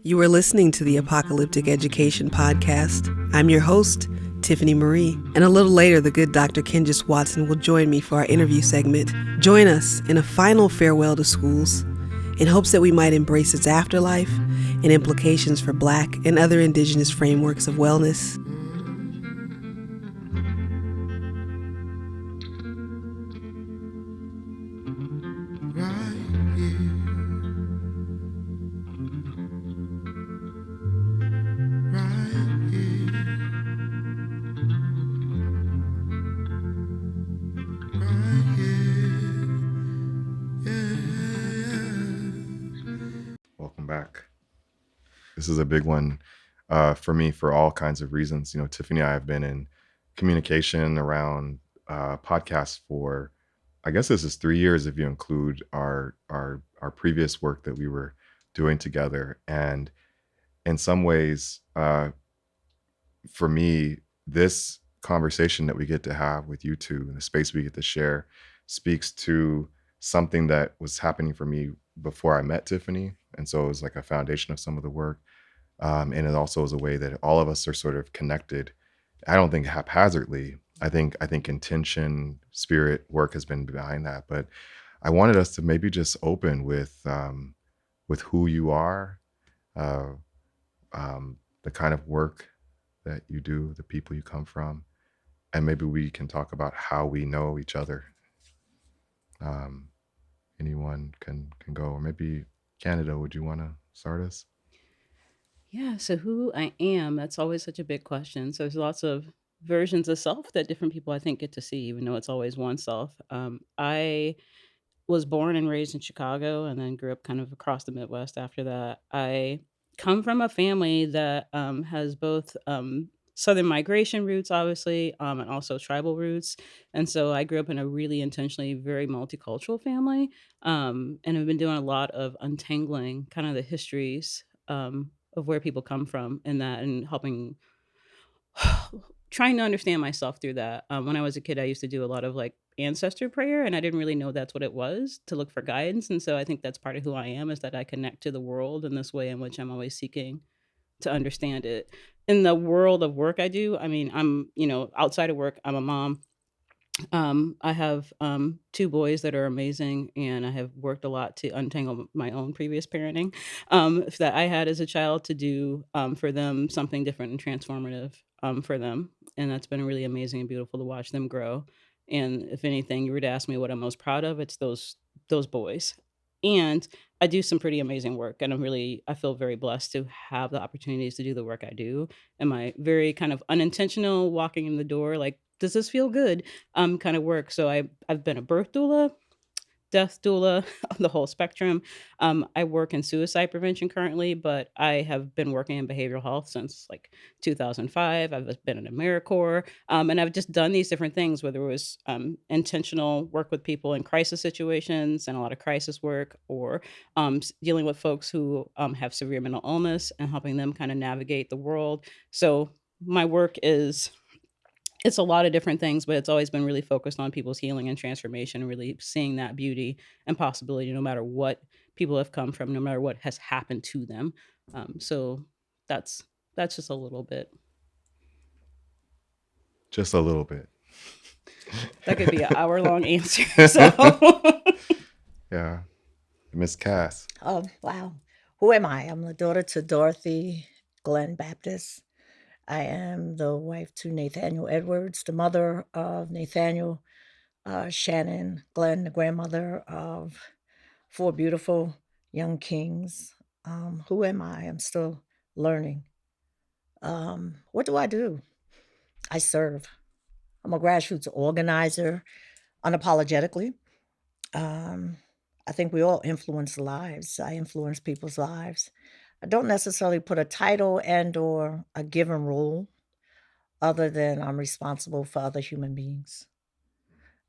You are listening to the Apocalyptic Education Podcast. I'm your host, Tiffani Marie, and a little later, the good Dr. Kenjus Watson will join me for our interview segment. Join us in a final farewell to schools in hopes that we might embrace its afterlife and implications for Black and other Indigenous frameworks of wellness. Welcome back. This is a big one for me for all kinds of reasons. You know, Tiffani and I have been in communication around podcasts for, I guess this is 3 years if you include our previous work that we were doing together. And in some ways, for me, this conversation that we get to have with you two and the space we get to share speaks to something that was happening for me before I met Tiffani. And so it was like a foundation of some of the work. And it also is a way that all of us are sort of connected. I don't think haphazardly. I think intention, spirit, work has been behind that. But I wanted us to maybe just open with who you are, the kind of work that you do, the people you come from, and maybe we can talk about how we know each other. Anyone can go, or maybe Canada, would you want to start us? Yeah, so who I am, that's always such a big question. So there's lots of versions of self that different people I think get to see, even though it's always one self. I was born and raised in Chicago and then grew up kind of across the Midwest after that. I come from a family that has both Southern migration roots, obviously, and also tribal roots. And so I grew up in a really intentionally very multicultural family, and have been doing a lot of untangling kind of the histories of where people come from in that and helping trying to understand myself through that. When I was a kid, I used to do a lot of like ancestor prayer, and I didn't really know that's what it was to look for guidance. And so I think that's part of who I am is that I connect to the world in this way in which I'm always seeking to understand it. In the world of work I do, I mean, outside of work, I'm a mom. I have 2 boys that are amazing, and I have worked a lot to untangle my own previous parenting that I had as a child to do for them something different and transformative for them, and that's been really amazing and beautiful to watch them grow. And if anything, you were to ask me what I'm most proud of, it's those boys. And I do some pretty amazing work, and I feel very blessed to have the opportunities to do the work I do. And my very kind of unintentional walking in the door, like, does this feel good? Kind of work. So I've been a birth doula, death doula, the whole spectrum. I work in suicide prevention currently, but I have been working in behavioral health since like 2005. I've been in AmeriCorps, and I've just done these different things, whether it was intentional work with people in crisis situations and a lot of crisis work, or dealing with folks who have severe mental illness and helping them kind of navigate the world. So my work is it's a lot of different things, but it's always been really focused on people's healing and transformation and really seeing that beauty and possibility no matter what people have come from, no matter what has happened to them. So that's that's just a little bit. Just a little bit. That could be an hour-long answer. So Yeah. Miss Cass. Oh, wow. Who am I? I'm the daughter to Dorothy Glenn Baptist. I am the wife to Nathaniel Edwards, the mother of Nathaniel, Shannon Glenn, the grandmother of 4 beautiful young kings. Who am I? I'm still learning. What do I do? I serve. I'm a grassroots organizer, unapologetically. Um, I think we all influence lives. I influence people's lives. I don't necessarily put a title and or a given role other than I'm responsible for other human beings.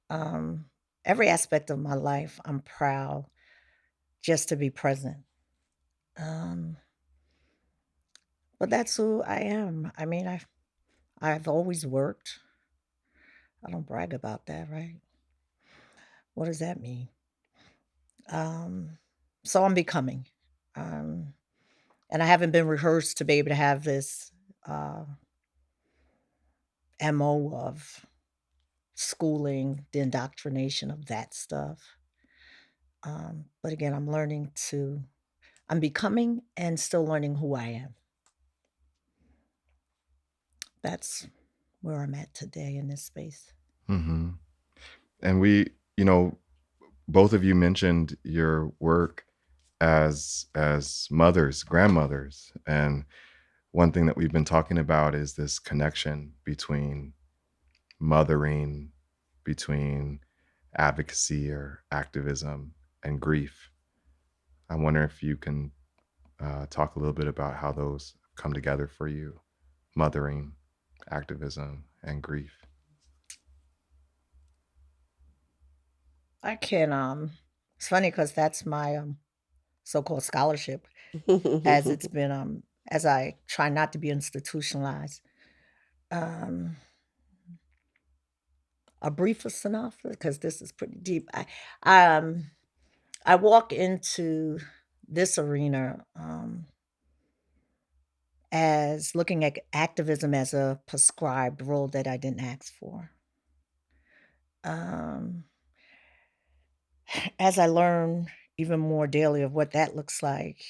Um, every aspect of my life, I'm proud just to be present. Um, but that's who I am. I mean, I've always worked. I don't brag about that, right? What does that mean? Um, so I'm becoming. Um, And I haven't been rehearsed to be able to have this MO of schooling, the indoctrination of that stuff. But again, I'm becoming and still learning who I am. That's where I'm at today in this space. Mm-hmm. And we, both of you mentioned your work as mothers, grandmothers, and one thing that we've been talking about is this connection between mothering, between advocacy or activism and grief. I wonder if you can talk a little bit about how those come together for you: mothering, activism, and grief. I can. It's funny because that's my so-called scholarship, as it's been as I try not to be institutionalized. Um, a brief is enough because this is pretty deep. I walk into this arena as looking at activism as a prescribed role that I didn't ask for. Um, as I learn even more daily of what that looks like,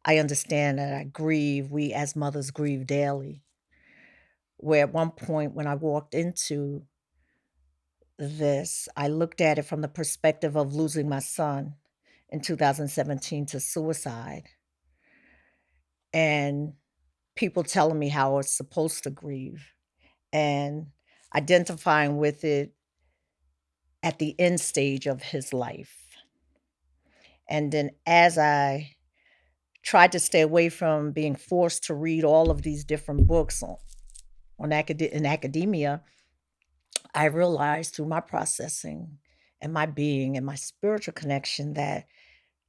I understand that I grieve. We as mothers grieve daily. Where at one point when I walked into this, I looked at it from the perspective of losing my son in 2017 to suicide, and people telling me how I was supposed to grieve and identifying with it at the end stage of his life. And then as I tried to stay away from being forced to read all of these different books in academia, I realized through my processing and my being and my spiritual connection that,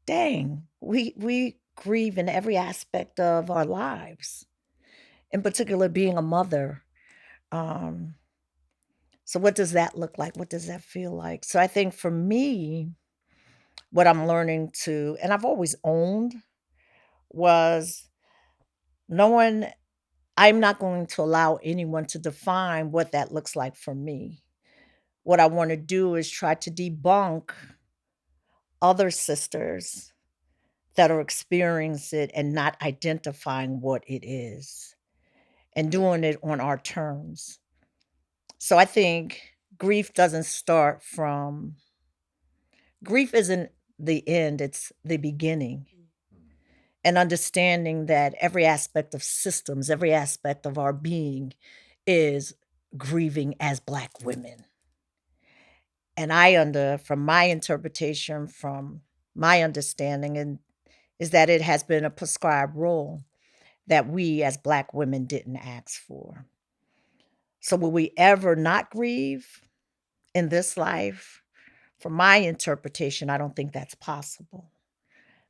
dang, we grieve in every aspect of our lives, in particular being a mother. Um, so what does that look like? What does that feel like? So I think for me, what I'm learning to, and I've always owned, was knowing I'm not going to allow anyone to define what that looks like for me. What I want to do is try to debunk other sisters that are experiencing it and not identifying what it is and doing it on our terms. So I think grief isn't the end, it's the beginning. And understanding that every aspect of systems, every aspect of our being is grieving as Black women. And from my interpretation, from my understanding, and is that it has been a prescribed role that we as Black women didn't ask for. So will we ever not grieve in this life? From my interpretation, I don't think that's possible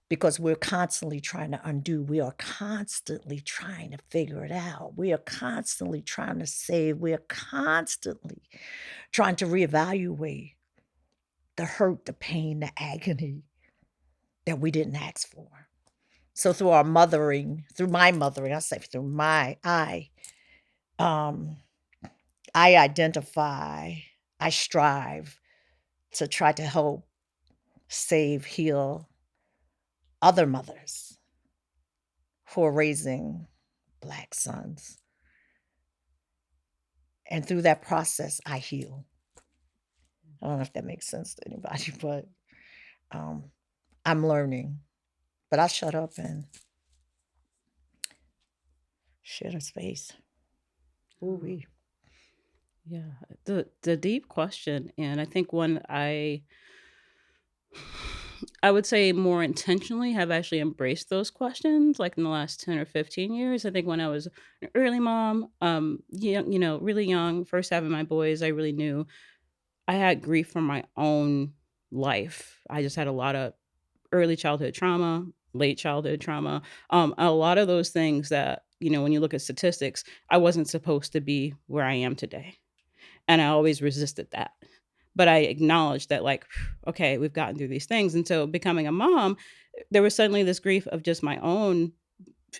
because we're constantly trying to undo. We are constantly trying to figure it out. We are constantly trying to save. We are constantly trying to reevaluate the hurt, the pain, the agony that we didn't ask for. So through my mothering, I identify, I strive to try to help save, heal other mothers who are raising Black sons. And through that process, I heal. I don't know if that makes sense to anybody, but I'm learning. But I'll shut up and share the space. Ooh-wee. Yeah, the deep question, and I think one I would say more intentionally have actually embraced those questions like in the last 10 or 15 years. I think when I was an early mom, really young, first having my boys, I really knew I had grief from my own life. I just had a lot of early childhood trauma, late childhood trauma, a lot of those things that, when you look at statistics, I wasn't supposed to be where I am today. And I always resisted that. But I acknowledged that, like, okay, we've gotten through these things. And so becoming a mom, there was suddenly this grief of just my own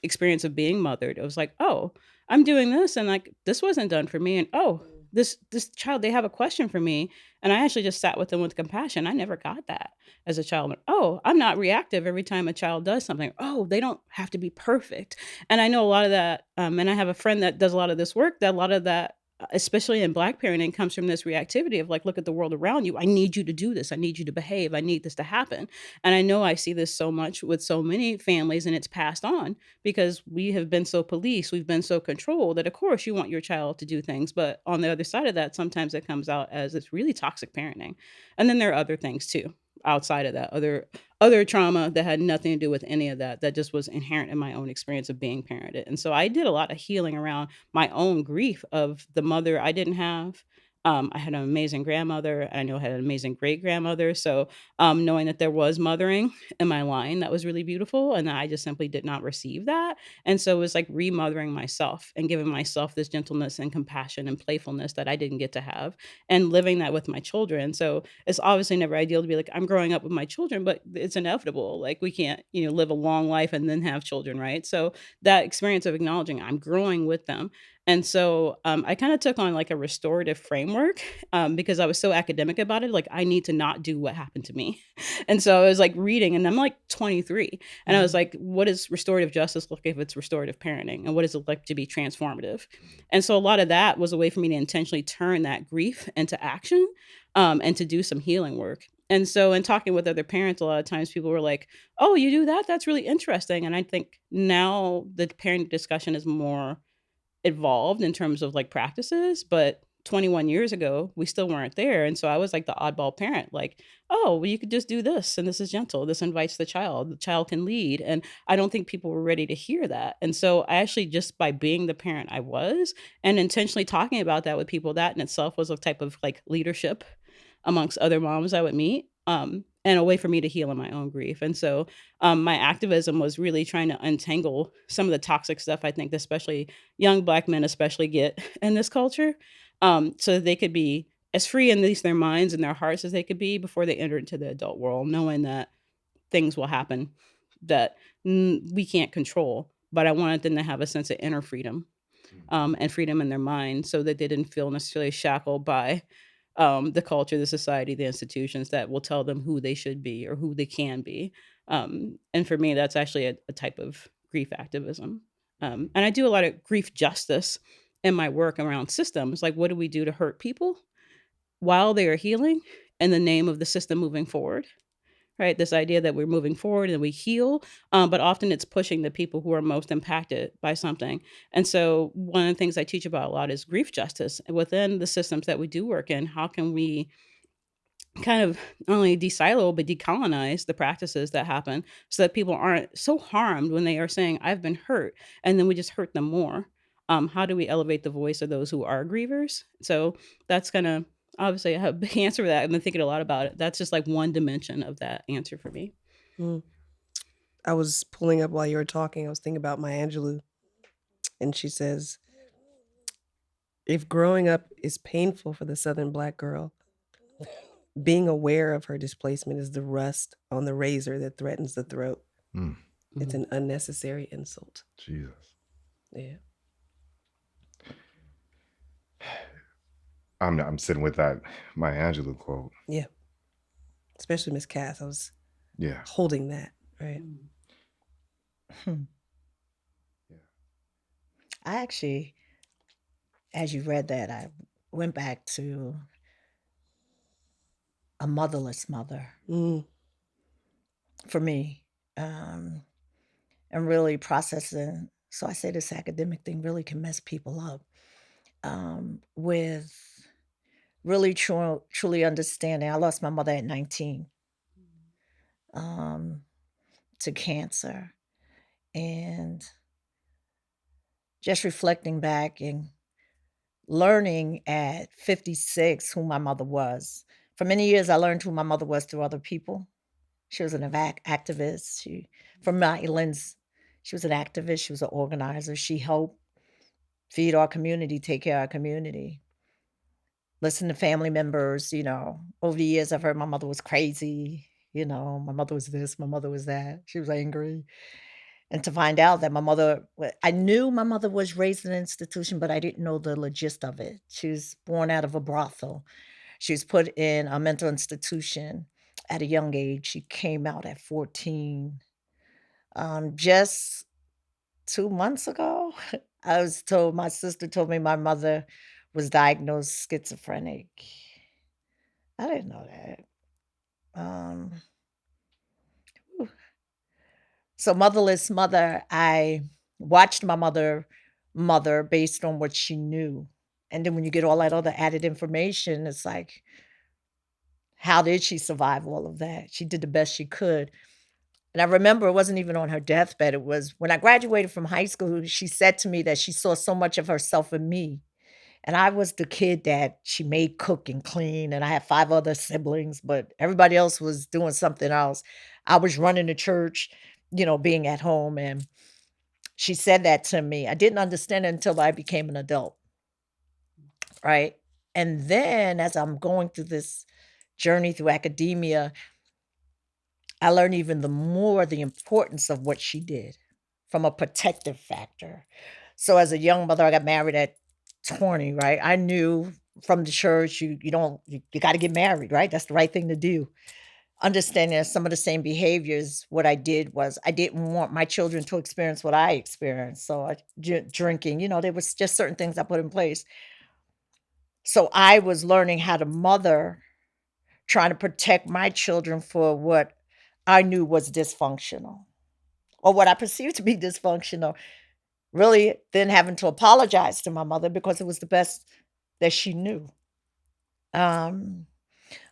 experience of being mothered. It was like, oh, I'm doing this, and like this wasn't done for me, and oh, this child, they have a question for me, and I actually just sat with them with compassion. I never got that as a child. Oh, I'm not reactive every time a child does something. Oh, they don't have to be perfect. And I know a lot of that, and I have a friend that does a lot of this work, that a lot of that, especially in Black parenting, comes from this reactivity of like, look at the world around you. I need you to do this. I need you to behave. I need this to happen. And I know I see this so much with so many families, and it's passed on because we have been so policed, we've been so controlled that, of course, you want your child to do things. But on the other side of that, sometimes it comes out as it's really toxic parenting. And then there are other things too outside of that, other trauma that had nothing to do with any of that, that just was inherent in my own experience of being parented. And so I did a lot of healing around my own grief of the mother I didn't have. I had an amazing grandmother, and I know I had an amazing great grandmother. So knowing that there was mothering in my line, that was really beautiful. And I just simply did not receive that. And so it was like remothering myself and giving myself this gentleness and compassion and playfulness that I didn't get to have, and living that with my children. So it's obviously never ideal to be like, I'm growing up with my children, but it's inevitable. Like we can't, live a long life and then have children, right? So that experience of acknowledging I'm growing with them. And so I kind of took on like a restorative framework because I was so academic about it. Like, I need to not do what happened to me. And so I was like reading, and I'm like 23. And I was like, what does restorative justice look like if it's restorative parenting? And what does it like to be transformative? And so a lot of that was a way for me to intentionally turn that grief into action and to do some healing work. And so in talking with other parents, a lot of times people were like, oh, you do that? That's really interesting. And I think now the parenting discussion is more evolved in terms of like practices, but 21 years ago, we still weren't there. And so I was like the oddball parent, like, oh, well, you could just do this, and this is gentle. This invites the child can lead. And I don't think people were ready to hear that. And so I actually, just by being the parent I was and intentionally talking about that with people, that in itself was a type of like leadership amongst other moms I would meet. And a way for me to heal in my own grief. And so my activism was really trying to untangle some of the toxic stuff I think especially young Black men especially get in this culture, so that they could be as free in these their minds and their hearts as they could be before they enter into the adult world, knowing that things will happen that we can't control. But I wanted them to have a sense of inner freedom, and freedom in their mind, so that they didn't feel necessarily shackled by the culture, the society, the institutions that will tell them who they should be or who they can be. And for me, that's actually a type of grief activism. And I do a lot of grief justice in my work around systems. Like, what do we do to hurt people while they are healing in the name of the system moving forward? Right, this idea that we're moving forward and we heal, but often it's pushing the people who are most impacted by something. And so one of the things I teach about a lot is grief justice within the systems that we do work in. How can we kind of not only de-silo but decolonize the practices that happen, so that people aren't so harmed when they are saying I've been hurt, and then we just hurt them more? How do we elevate the voice of those who are grievers? So that's kind of, obviously I have a big answer for that. I've been thinking a lot about it. That's just like one dimension of that answer for me. Mm. I was pulling up while you were talking. I was thinking about Maya Angelou, and she says, if growing up is painful for the Southern Black girl, being aware of her displacement is the rust on the razor that threatens the throat. It's an unnecessary insult. Jesus. Yeah. I'm sitting with that Maya Angelou quote. Yeah. Especially Miss Cass. I was Yeah. holding that, right? I actually, as you read that, I went back to a motherless mother for me, and really processing. So I say this academic thing really can mess people up, with really truly understanding. I lost my mother at 19 to cancer, and just reflecting back and learning at 56 who my mother was. For many years, I learned who my mother was through other people. She was an activist. From my lens, she was an activist. She was an organizer. She helped feed our community, take care of our community. Listen to family members, over the years, I've heard my mother was crazy. My mother was this, my mother was that. She was angry. And to find out that I knew my mother was raised in an institution, but I didn't know the gist of it. She was born out of a brothel. She was put in a mental institution at a young age. She came out at 14. Just 2 months ago, my sister told me my mother was diagnosed schizophrenic. I didn't know that. Um, so motherless mother, I watched my mother based on what she knew. And then when you get all that other added information, it's like, how did she survive all of that? She did the best she could. And I remember it wasn't even on her deathbed. It was when I graduated from high school, she said to me that she saw so much of herself in me. And I was the kid that she made cook and clean, and I had 5 other siblings, but everybody else was doing something else. I was running the church, being at home, and she said that to me. I didn't understand it until I became an adult, right? And then as I'm going through this journey through academia, I learned even the more the importance of what she did from a protective factor. So as a young mother, I got married at 20, right? I knew from the church you got to get married, right? That's the right thing to do. Understanding some of the same behaviors, what I did was I didn't want my children to experience what I experienced. So drinking, there was just certain things I put in place. So I was learning how to mother, trying to protect my children for what I knew was dysfunctional or what I perceived to be dysfunctional. Really then having to apologize to my mother because it was the best that she knew. Um,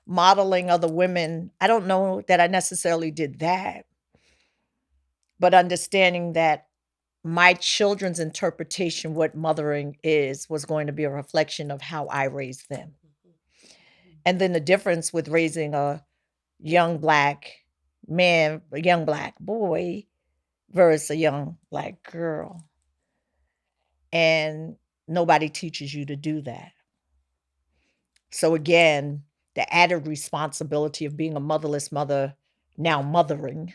Modeling other women, I don't know that I necessarily did that, but understanding that my children's interpretation, what mothering is, was going to be a reflection of how I raised them. And then the difference with raising a young Black man, a young Black boy versus a young Black girl. And nobody teaches you to do that. So again, the added responsibility of being a motherless mother, now mothering,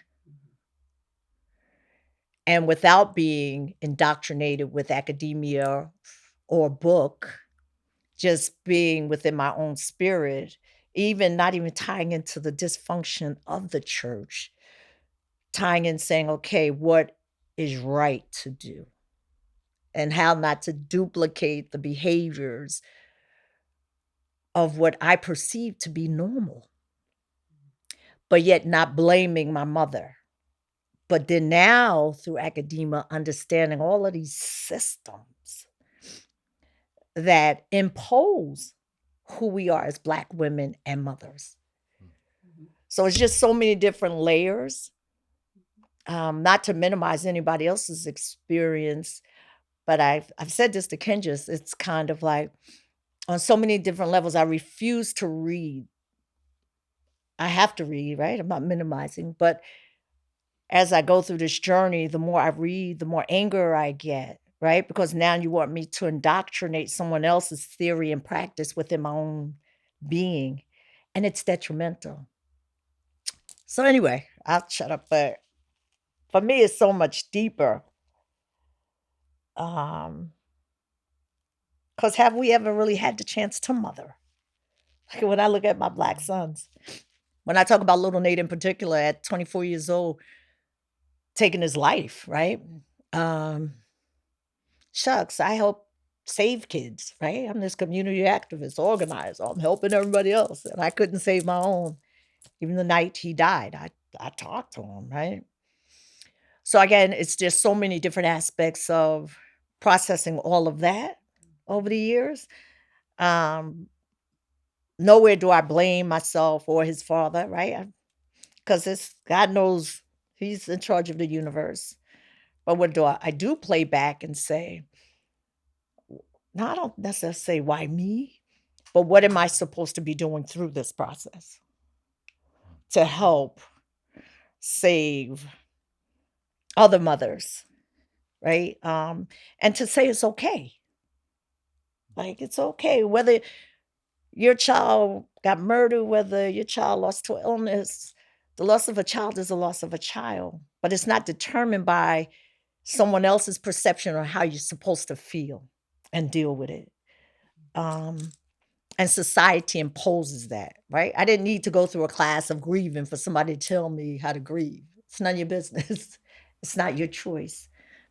and without being indoctrinated with academia or book, just being within my own spirit, even not even tying into the dysfunction of the church, tying in saying, okay, what is right to do and how not to duplicate the behaviors of what I perceive to be normal, but yet not blaming my mother. But then now through academia, understanding all of these systems that impose who we are as Black women and mothers. So it's just so many different layers, not to minimize anybody else's experience, but I've said this to Kenjus, it's kind of like on so many different levels, I refuse to read. I have to read, right? I'm not minimizing, but as I go through this journey, the more I read, the more anger I get, right? Because now you want me to indoctrinate someone else's theory and practice within my own being, and it's detrimental. So anyway, I'll shut up, but for me, it's so much deeper. Because have we ever really had the chance to mother? Like when I look at my Black sons, when I talk about Lil Nate in particular at 24 years old, taking his life, right? Shucks, I help save kids, right? I'm this community activist, organizer. I'm helping everybody else. And I couldn't save my own. Even the night he died, I talked to him, right? So again, it's just so many different aspects of processing all of that over the years. Nowhere do I blame myself or his father, right? Because it's God knows he's in charge of the universe. But what do I do play back and say, no, I don't necessarily say why me, but what am I supposed to be doing through this process to help save other mothers, right? And to say it's okay. Like it's okay, whether your child got murdered, whether your child lost to illness, the loss of a child is the loss of a child. but it's not determined by someone else's perception or how you're supposed to feel and deal with it. And society imposes that, right? I didn't need to go through a class of grieving for somebody to tell me how to grieve. It's none of your business. It's not your choice.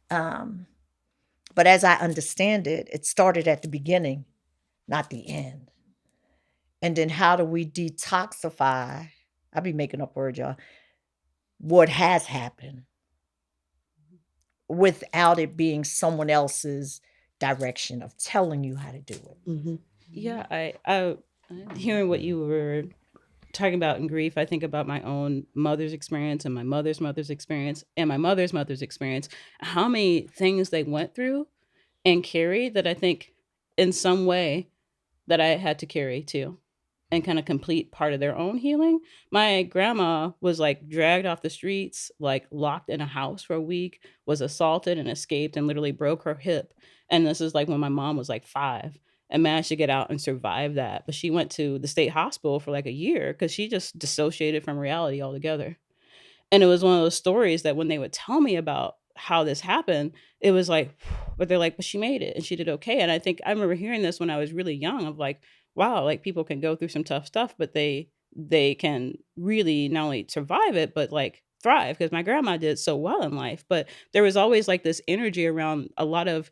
But as I understand it, it started at the beginning, not the end. And then how do we detoxify? I'll be making up words, y'all. What has happened without it being someone else's direction of telling you how to do it. Yeah, I hearing what you were talking about in grief, I think about my own mother's experience and my mother's experience and my mother's experience, how many things they went through and carried that I think in some way that I had to carry too and kind of complete part of their own healing. My grandma was like dragged off the streets, like locked in a house for a week, was assaulted and escaped and literally broke her hip. And this is like when my mom was like 5 and managed to get out and survive that. But she went to the state hospital for like a year because she just dissociated from reality altogether. And it was one of those stories that when they would tell me about how this happened, it was like, but they're like, but she made it and she did okay. And I think I remember hearing this when I was really young of like, wow, like people can go through some tough stuff, but they can really not only survive it, but like thrive because my grandma did so well in life. But there was always like this energy around a lot of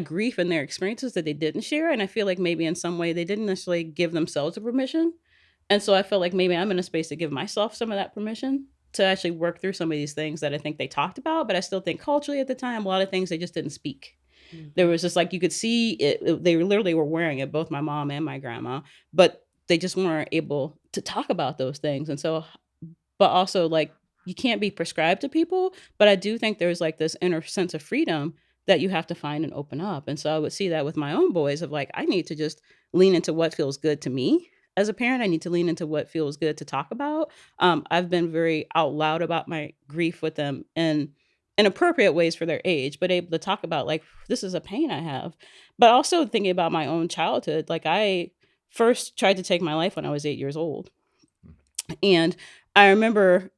grief in their experiences that they didn't share. And I feel like maybe in some way they didn't necessarily give themselves a permission. And so I felt like maybe I'm in a space to give myself some of that permission to actually work through some of these things that I think they talked about. But I still think culturally at the time, a lot of things they just didn't speak. There was just like you could see they literally were wearing it, both my mom and my grandma, but they just weren't able to talk about those things. And so, but also like you can't be prescribed to people, but I do think there's like this inner sense of freedom that you have to find and open up. And so I would see that with my own boys of like, I need to just lean into what feels good to me. As a parent, I need to lean into what feels good to talk about. I've been very out loud about my grief with them and in appropriate ways for their age, but able to talk about like, this is a pain I have. But also thinking about my own childhood, like I first tried to take my life when I was 8 years old. And I remember,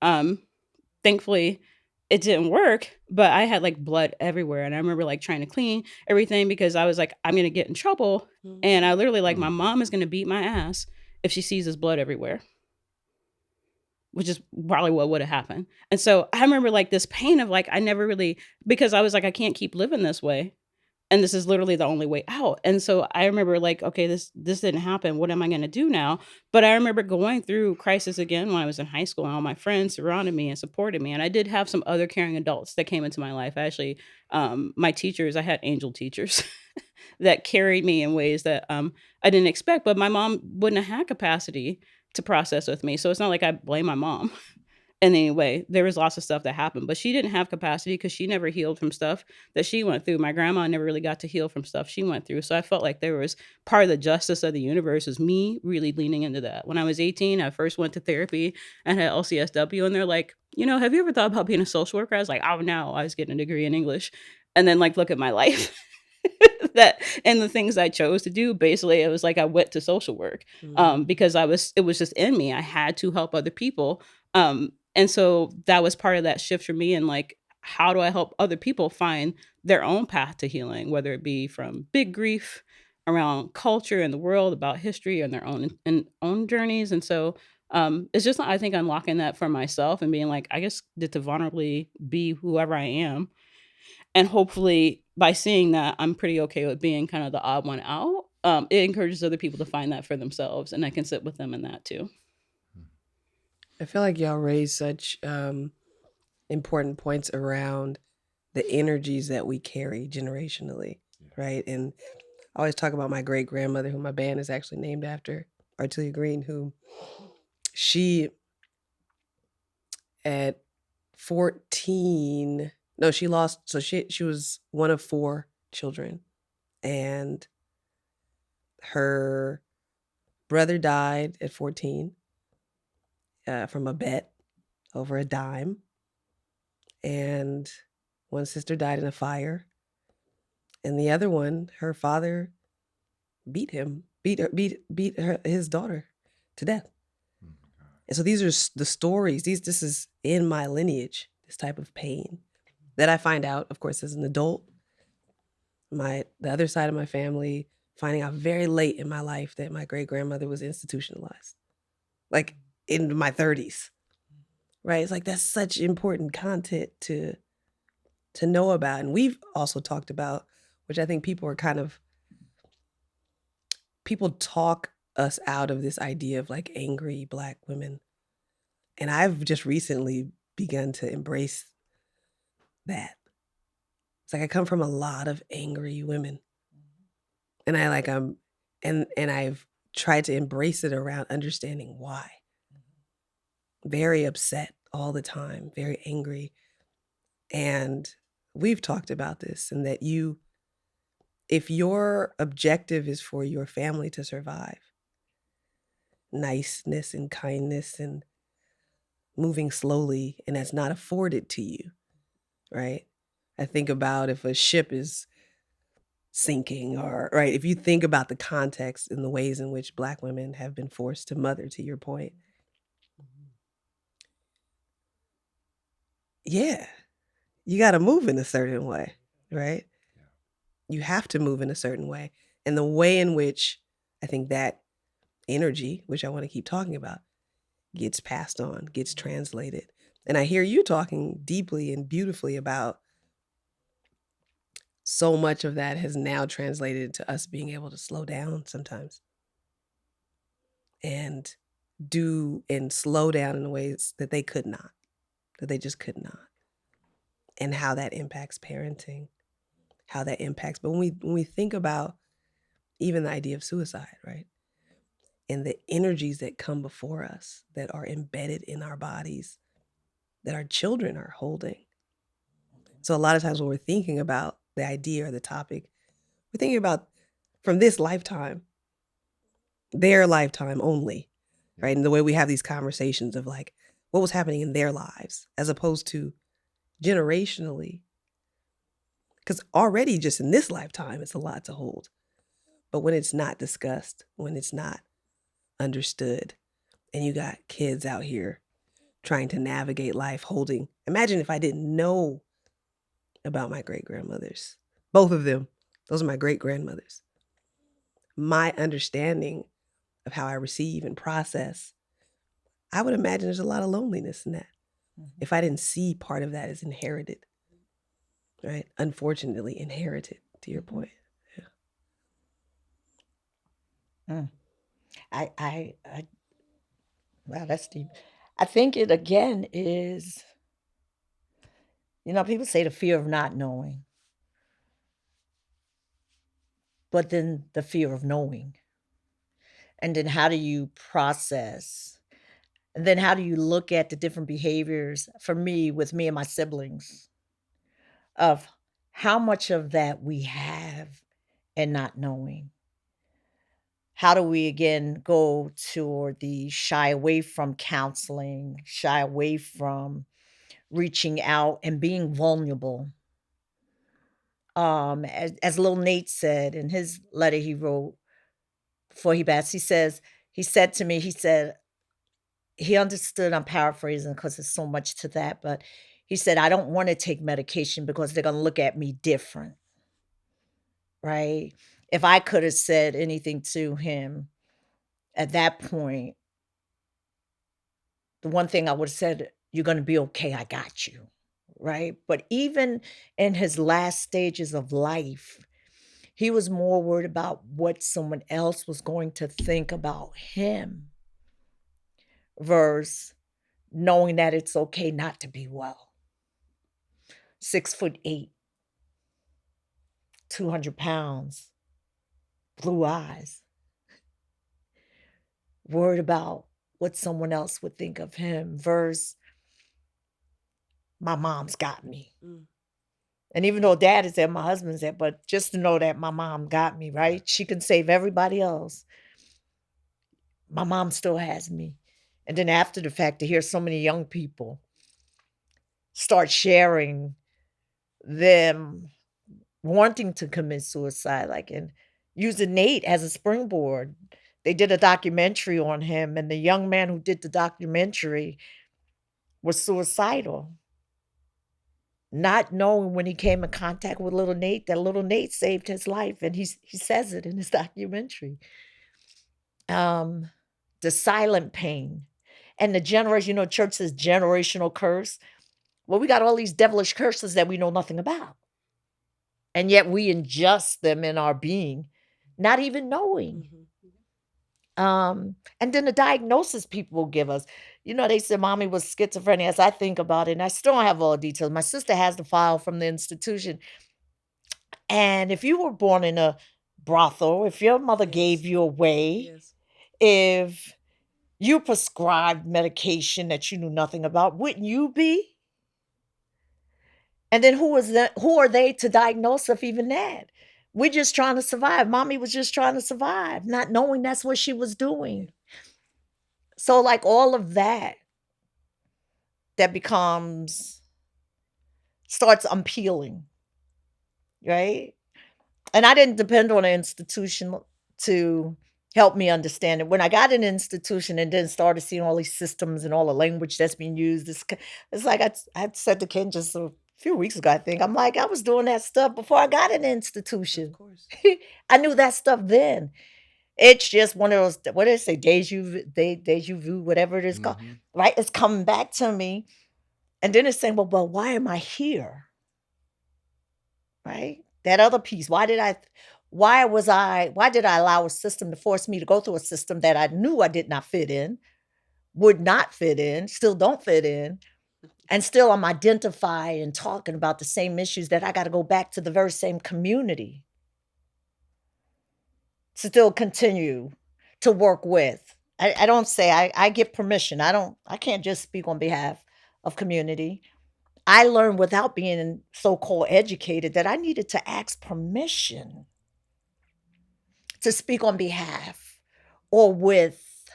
thankfully, it didn't work, but I had like blood everywhere. And I remember like trying to clean everything because I was like, I'm going to get in trouble. And I literally like, my mom is going to beat my ass if she sees this blood everywhere, which is probably what would have happened. And so I remember like this pain of like, I never really, because I was like, I can't keep living this way. And this is literally the only way out. And so I remember like, okay, this didn't happen. What am I going to do now? But I remember going through crisis again when I was in high school and all my friends surrounded me and supported me. And I did have some other caring adults that came into my life. Actually, my teachers, I had angel teachers that carried me in ways that I didn't expect, but my mom wouldn't have had capacity to process with me. So it's not like I blame my mom in any way. There was lots of stuff that happened, but she didn't have capacity because she never healed from stuff that she went through. My grandma never really got to heal from stuff she went through. So I felt like there was part of the justice of the universe was me really leaning into that. When I was 18, I first went to therapy and had LCSW, and they're like, have you ever thought about being a social worker? I was like, oh no, I was getting a degree in English. And then like, look at my life. That and the things I chose to do, basically it was like I went to social work because it was just in me. I had to help other people. And so that was part of that shift for me. And like, how do I help other people find their own path to healing, whether it be from big grief around culture and the world, about history and their own journeys. And so it's just, I think, unlocking that for myself and being like, I just get to vulnerably be whoever I am. And hopefully by seeing that, I'm pretty okay with being kind of the odd one out. It encourages other people to find that for themselves, and I can sit with them in that too. I feel like y'all raised such important points around the energies that we carry generationally, right? And I always talk about my great grandmother, who my band is actually named after, Artelia Green, who she at 14, no, she lost, so she was one of 4 children, and her brother died at 14 from a bet over a dime, and one sister died in a fire, and the other one, her father beat his daughter to death. And so these are the stories. This is in my lineage. this type of pain that I find out, of course, as an adult. The other side of my family finding out very late in my life that my great grandmother was institutionalized, like in my 30s, right? It's like that's such important content to know about. And we've also talked about, which I think people talk us out of this idea of like angry Black women. And I've just recently begun to embrace that. It's like I come from a lot of angry women. And I've tried to embrace it around understanding why. Very upset all the time, very angry. And we've talked about this, and that if your objective is for your family to survive, niceness and kindness and moving slowly, and that's not afforded to you, right? I think about if a ship is sinking, or right, if you think about the context and the ways in which Black women have been forced to mother, to your point. Yeah, you got to move in a certain way, right? You have to move in a certain way. And the way in which I think that energy, which I want to keep talking about, gets passed on, gets translated. And I hear you talking deeply and beautifully about so much of that has now translated to us being able to slow down sometimes and slow down in ways that they could not, that they just could not. And how that impacts parenting, but when we think about even the idea of suicide, right? And the energies that come before us that are embedded in our bodies, that our children are holding. So a lot of times when we're thinking about the idea or the topic, we're thinking about from this lifetime, their lifetime only, right? And the way we have these conversations of like, what was happening in their lives, as opposed to generationally. Because already just in this lifetime, it's a lot to hold. But when it's not discussed, when it's not understood, and you got kids out here trying to navigate life holding. Imagine if I didn't know about my great grandmothers, both of them. Those are my great grandmothers. My understanding of how I receive and process, I would imagine there's a lot of loneliness in that. If I didn't see part of that as inherited, right? Unfortunately, inherited, to your point. I wow, that's deep. I think it again is, people say the fear of not knowing, but then the fear of knowing. And then how do you process? And then how do you look at the different behaviors for me, with me and my siblings, of how much of that we have and not knowing? How do we again go toward the shy away from counseling, shy away from reaching out and being vulnerable? As Lil Nate said in his letter he wrote before he passed, he said to me, he said, he understood, I'm paraphrasing because there's so much to that, but he said, I don't want to take medication because they're going to look at me different, right? If I could have said anything to him at that point, the one thing I would have said, you're going to be okay. I got you, right? But even in his last stages of life, he was more worried about what someone else was going to think about him versus knowing that it's okay not to be well. 6'8", 200 pounds, blue eyes, worried about what someone else would think of him versus my mom's got me. And even though dad is there, my husband's there, but just to know that my mom got me, right? She can save everybody else. My mom still has me. And then after the fact, to hear so many young people start sharing them wanting to commit suicide, like, and using Nate as a springboard. They did a documentary on him, and the young man who did the documentary was suicidal. not knowing when he came in contact with Little Nate that Little Nate saved his life, and he says it in his documentary. The silent pain and the generation, church says generational curse. Well, we got all these devilish curses that we know nothing about. And yet we ingest them in our being, not even knowing. And then the diagnosis people will give us. They said mommy was schizophrenic. As I think about it, and I still don't have all the details. My sister has the file from the institution. And if you were born in a brothel, if your mother gave you away, if you prescribed medication that you knew nothing about, wouldn't you be? And then who are they to diagnose if even that? We're just trying to survive. Mommy was just trying to survive, not knowing that's what she was doing. So like all of that starts unpeeling, right? And I didn't depend on an institution to help me understand it. When I got in an institution and then started seeing all these systems and all the language that's being used, it's like I said to Ken just a few weeks ago, I think. I'm like, I was doing that stuff before I got in the institution. Of course. I knew that stuff then. It's just one of those, what did it say, deja vu, whatever it is called, right? It's coming back to me. And then it's saying, well, why am I here? Right? That other piece. Why did I allow a system to force me to go through a system that I knew I did not fit in, would not fit in, still don't fit in, and still I'm identifying and talking about the same issues that I got to go back to the very same community to still continue to work with. I don't say I get permission. I can't just speak on behalf of community. I learned without being so-called educated that I needed to ask permission to speak on behalf or with,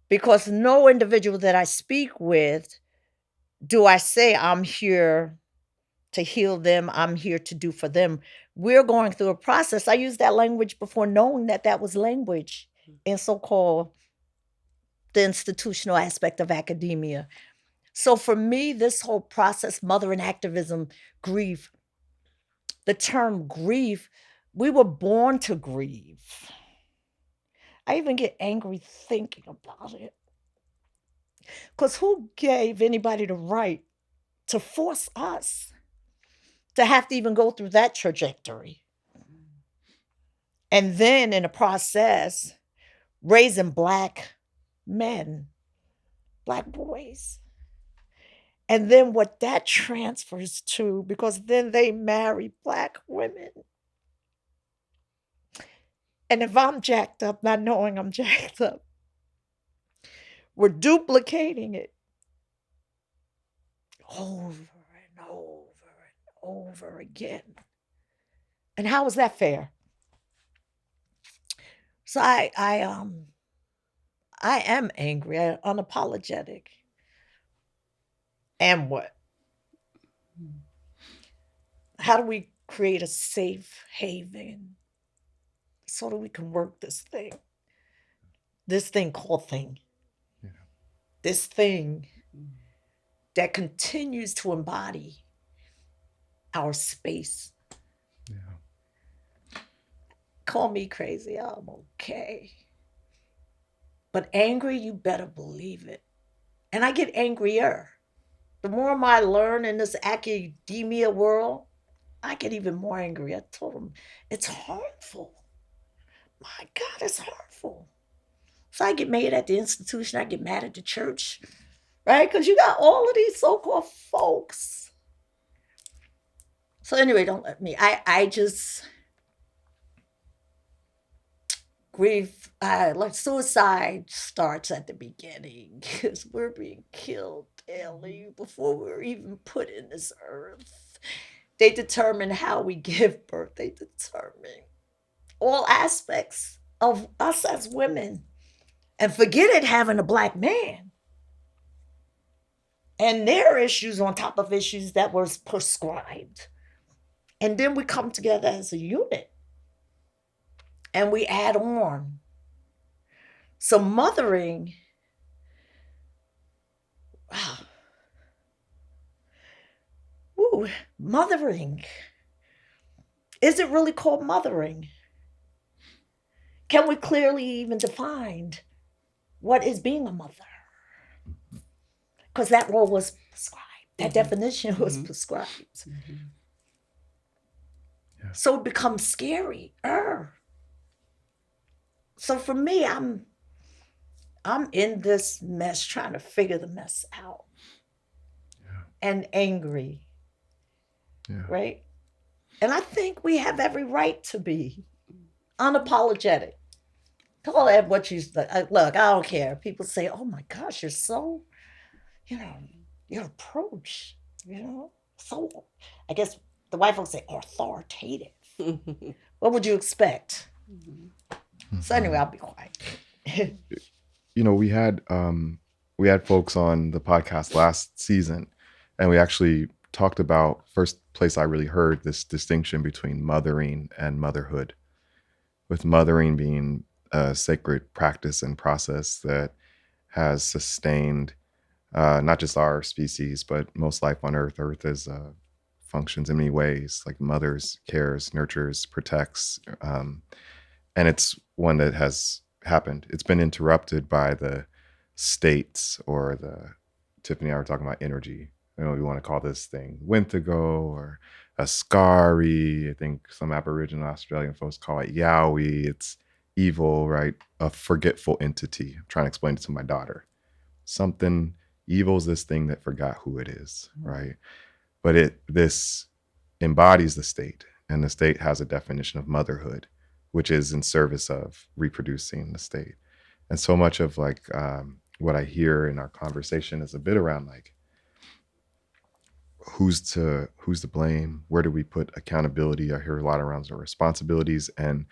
because no individual that I speak with do I say I'm here to heal them, I'm here to do for them. We're going through a process. I used that language before knowing that was language in so-called the institutional aspect of academia. So for me, this whole process, mother and activism, grieve, the term grieve, we were born to grieve. I even get angry thinking about it. Because who gave anybody the right to force us to have to even go through that trajectory? And then in the process, raising Black men, Black boys. And then what that transfers to, because then they marry Black women. And if I'm jacked up, not knowing I'm jacked up, we're duplicating it over and over and over again. And how is that fair? So I am angry, I'm unapologetic. And what? How do we create a safe haven so that we can work this thing called thing? Yeah. This thing that continues to embody our space. Yeah. Call me crazy, I'm okay. But angry, you better believe it. And I get angrier. The more I learn in this academia world, I get even more angry. I told them, it's harmful. My God, it's harmful. So I get mad at the institution. I get mad at the church, right? Because you got all of these so-called folks. So anyway, don't let me. I just grieve. Like suicide starts at the beginning because we're being killed daily before we're even put in this earth. They determine how we give birth. They determine all aspects of us as women. And forget it having a Black man. And their issues on top of issues that was prescribed. And then we come together as a unit. And we add on. So mothering, wow. So mothering, is it really called mothering? Can we clearly even define what is being a mother? Because that role was prescribed. That definition was prescribed. Yes. So it becomes scary. So for me, I'm in this mess trying to figure the mess out. And angry. Yeah. Right? And I think we have every right to be unapologetic. Call it what you look, I don't care. People say, oh my gosh, you're so, your approach, so, I guess the white folks say authoritative. What would you expect? So anyway, I'll be quiet. We had folks on the podcast last season, and we actually talked about, first place I really heard this distinction between mothering and motherhood, with mothering being a sacred practice and process that has sustained not just our species, but most life on Earth. Earth is functions in many ways, like mothers, cares, nurtures, protects, and it's one that has happened. It's been interrupted by the states, or Tiffani and I were talking about energy. We want to call this thing Windigo or Ascari. I think some Aboriginal Australian folks call it Yowie. It's evil, right? A forgetful entity. I'm trying to explain it to my daughter. Something evil is this thing that forgot who it is, right? But this embodies the state, and the state has a definition of motherhood, which is in service of reproducing the state. And so much of what I hear in our conversation is a bit around who's to blame? Where do we put accountability? I hear a lot around the responsibilities, and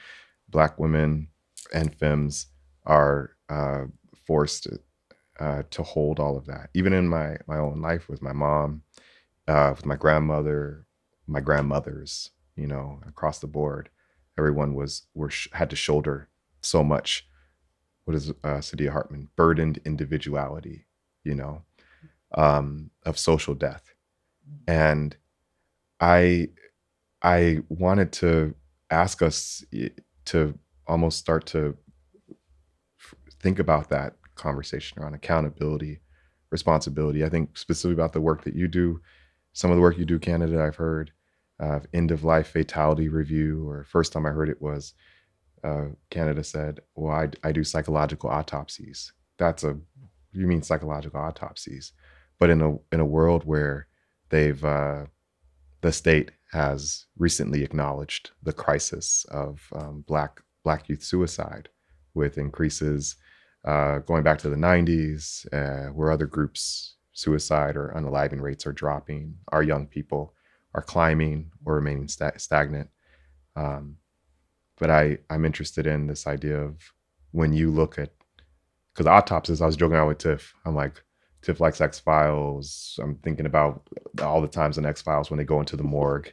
Black women and femmes are forced to hold all of that. Even in my own life with my mom, with my grandmother, my grandmothers, across the board, everyone had to shoulder so much. What is Saidiya Hartman? Burdened individuality, of social death. And I wanted to ask us to almost start to think about that conversation around accountability, responsibility. I think specifically about the work that you do, some of the work you do, Canada, I've heard end of life fatality review, or first time I heard it was Canada said, well, I do psychological autopsies. You mean psychological autopsies, but in a world where the state has recently acknowledged the crisis of Black youth suicide, with increases going back to the 90s, where other groups' suicide or unaliving rates are dropping. Our young people are climbing or remaining stagnant. But I'm interested in this idea of, when you look at, because autopsies, I was joking out with Tiff. I'm like, Tiff likes X-Files. I'm thinking about all the times in X-Files when they go into the morgue.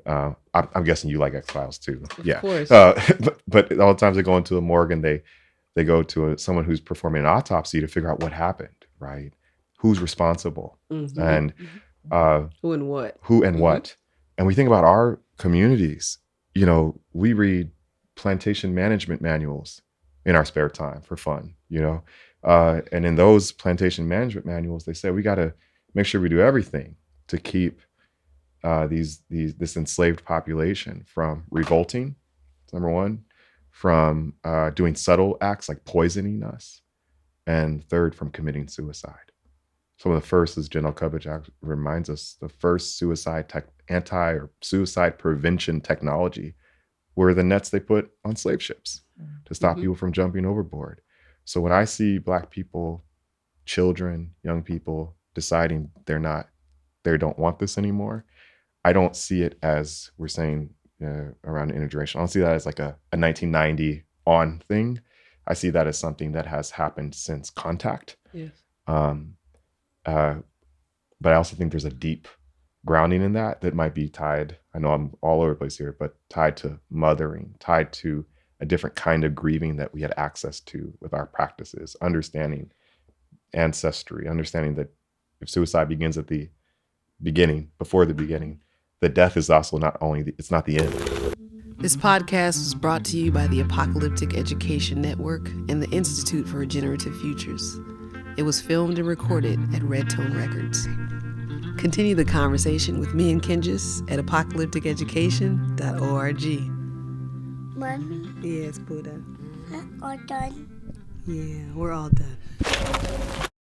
I'm guessing you like X-Files too. Of course. But all the times they go into the morgue and they go to someone who's performing an autopsy to figure out what happened, right? Who's responsible, and who and what. What. And we think about our communities. We read plantation management manuals in our spare time for fun, and in those plantation management manuals, they say we got to make sure we do everything to keep this enslaved population from revolting, number one, from doing subtle acts like poisoning us, and third, from committing suicide. Some of the first, as Janelle Cubbage reminds us, the first suicide prevention technology were the nets they put on slave ships to stop people from jumping overboard. So when I see Black people, children, young people deciding they don't want this anymore, I don't see it as, we're saying around intergenerational, I don't see that as like a 1990 on thing. I see that as something that has happened since contact. Yes. But I also think there's a deep grounding in that might be tied, I know I'm all over the place here, but tied to mothering, tied to a different kind of grieving that we had access to with our practices, understanding ancestry, understanding that if suicide begins at the beginning, before the beginning. The death is also not only, it's not the end. This podcast was brought to you by the Apocalyptic Education Network and the Institute for Regenerative Futures. It was filmed and recorded at Red Tone Records. Continue the conversation with me and Kenjus at apocalypticeducation.org. Mommy, Yes, Buddha. all done. Yeah, we're all done.